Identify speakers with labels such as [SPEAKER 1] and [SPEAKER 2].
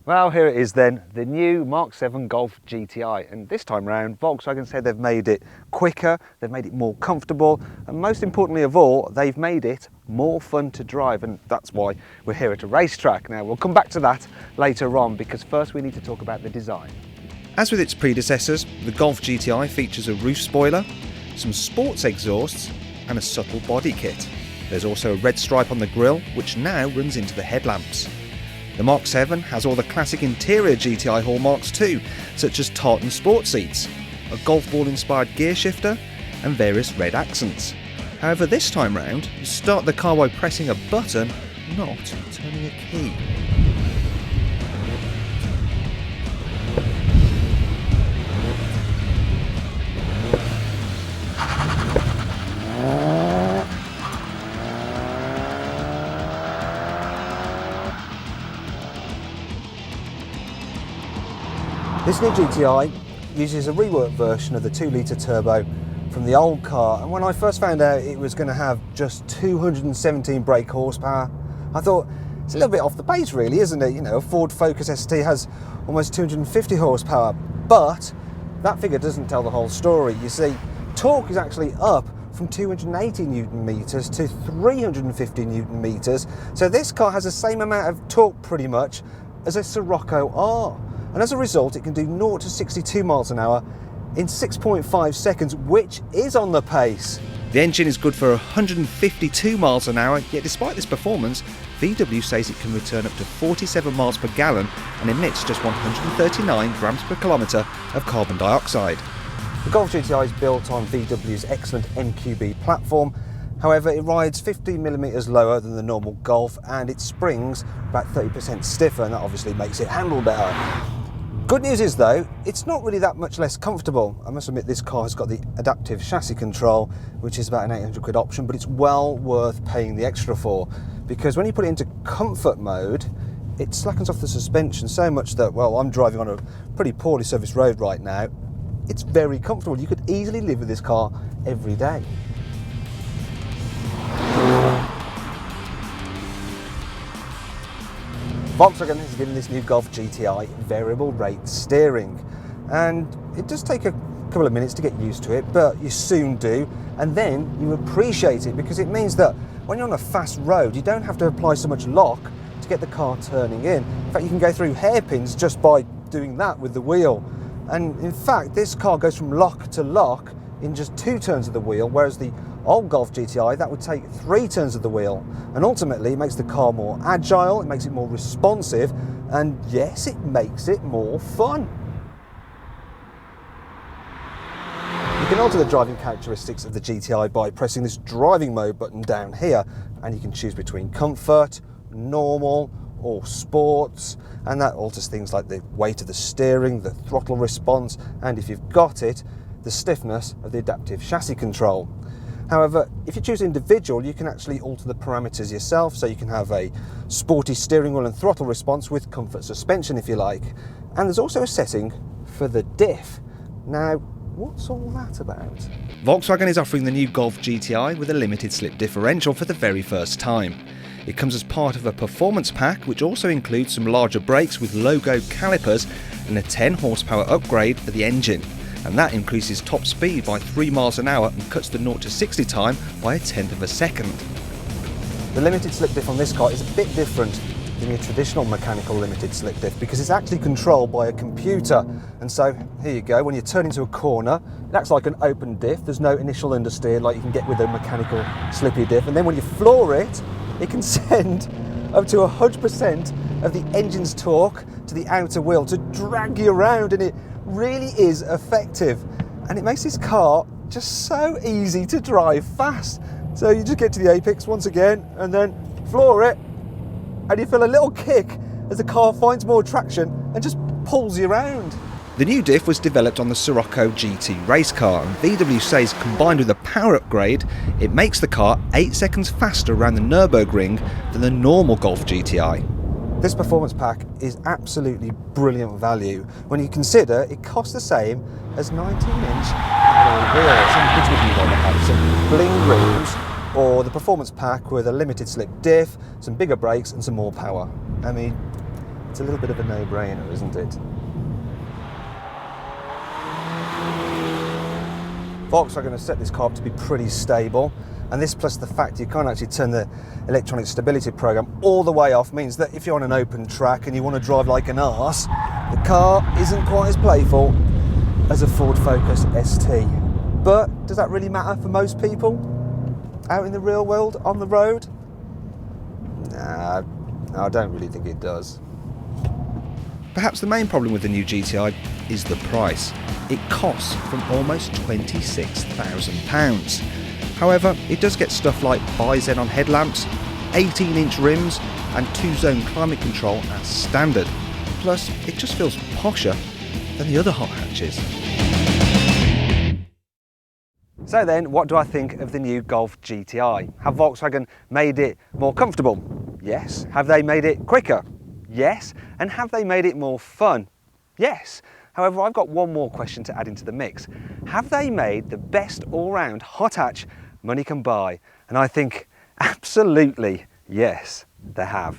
[SPEAKER 1] Well, here it is then, the new Mark 7 Golf GTI, and this time round Volkswagen said they've made it quicker, they've made it more comfortable, and most importantly of all, they've made it more fun to drive, and that's why we're here at a racetrack. Now, we'll come back to that later on, because first we need to talk about the design.
[SPEAKER 2] As with its predecessors, the Golf GTI features a roof spoiler, some sports exhausts, and a subtle body kit. There's also a red stripe on the grille, which now runs into the headlamps. The Mark 7 has all the classic interior GTI hallmarks too, such as tartan sport seats, a golf ball inspired gear shifter, and various red accents. However, this time round, you start the car by pressing a button, not turning a key.
[SPEAKER 3] This new GTI uses a reworked version of the 2-litre turbo from the old car, and when I first found out it was going to have just 217 brake horsepower, I thought, it's a little bit off the pace really, isn't it? You know, a Ford Focus ST has almost 250 horsepower, but that figure doesn't tell the whole story. You see, torque is actually up from 280 Newton meters to 350 Newton meters, so this car has the same amount of torque pretty much as a Scirocco R. And as a result, it can do 0 to 62 miles an hour in 6.5 seconds, which is on the pace.
[SPEAKER 2] The engine is good for 152 miles an hour, yet despite this performance, VW says it can return up to 47 miles per gallon and emits just 139 grams per kilometre of carbon dioxide.
[SPEAKER 3] The Golf GTI is built on VW's excellent MQB platform. However, it rides 15mm lower than the normal Golf, and its springs about 30% stiffer, and that obviously makes it handle better. Good news is though, it's not really that much less comfortable. I must admit this car has got the adaptive chassis control, which is about an 800 quid option, but it's well worth paying the extra for, because when you put it into comfort mode, it slackens off the suspension so much that, well, I'm driving on a pretty poorly serviced road right now. It's very comfortable. You could easily live with this car every day. Volkswagen has given this new Golf GTI variable rate steering, and it does take a couple of minutes to get used to it, but you soon do, and then you appreciate it, because it means that when you're on a fast road you don't have to apply so much lock to get the car turning in. In fact, you can go through hairpins just by doing that with the wheel, and in fact this car goes from lock to lock in just 2 turns of the wheel, whereas the old Golf GTI, that would take 3 turns of the wheel, and ultimately it makes the car more agile, it makes it more responsive, and yes, it makes it more fun. You can alter the driving characteristics of the GTI by pressing this driving mode button down here, and you can choose between comfort, normal, or sports, and that alters things like the weight of the steering, the throttle response, and if you've got it, the stiffness of the adaptive chassis control. However, if you choose individual, you can actually alter the parameters yourself, so you can have a sporty steering wheel and throttle response with comfort suspension if you like. And there's also a setting for the diff. Now, what's all that about?
[SPEAKER 2] Volkswagen is offering the new Golf GTI with a limited slip differential for the very first time. It comes as part of a performance pack, which also includes some larger brakes with logo calipers and a 10 horsepower upgrade for the engine. And that increases top speed by 3 miles an hour and cuts the 0 to 60 time by 1/10 of a second.
[SPEAKER 3] The limited slip diff on this car is a bit different than your traditional mechanical limited slip diff, because it's actually controlled by a computer. And so, here you go, when you turn into a corner, it acts like an open diff. There's no initial understeer like you can get with a mechanical slippy diff. And then when you floor it, it can send up to 100% of the engine's torque to the outer wheel to drag you around, and it really is effective, and it makes this car just so easy to drive fast. So you just get to the apex once again and then floor it, and you feel a little kick as the car finds more traction and just pulls you around.
[SPEAKER 2] The new diff was developed on the Scirocco GT race car, and VW says combined with a power upgrade, it makes the car 8 seconds faster around the Nürburgring than the normal Golf GTI.
[SPEAKER 3] This performance pack is absolutely brilliant value when you consider it costs the same as 19-inch alloy wheels, and which would you want to have some bling rims, or the performance pack with a limited slip diff, some bigger brakes and some more power. I mean, It's a little bit of a no-brainer, isn't it? Volkswagen have set this car up to be pretty stable, and this plus the fact you can't actually turn the electronic stability program all the way off means that if you're on an open track and you want to drive like an arse, the car isn't quite as playful as a Ford Focus ST. But does that really matter for most people out in the real world, on the road? Nah, I don't really think it does.
[SPEAKER 2] Perhaps the main problem with the new GTI is the price. It costs from almost £26,000. However, it does get stuff like bi-xenon headlamps, 18-inch rims and 2-zone climate control as standard. Plus, it just feels posher than the other hot hatches.
[SPEAKER 1] So then, what do I think of the new Golf GTI? Have Volkswagen made it more comfortable? Yes. Have they made it quicker? Yes. And have they made it more fun? Yes. However, I've got one more question to add into the mix. Have they made the best all-round hot hatch money can buy? And I think absolutely yes, they have.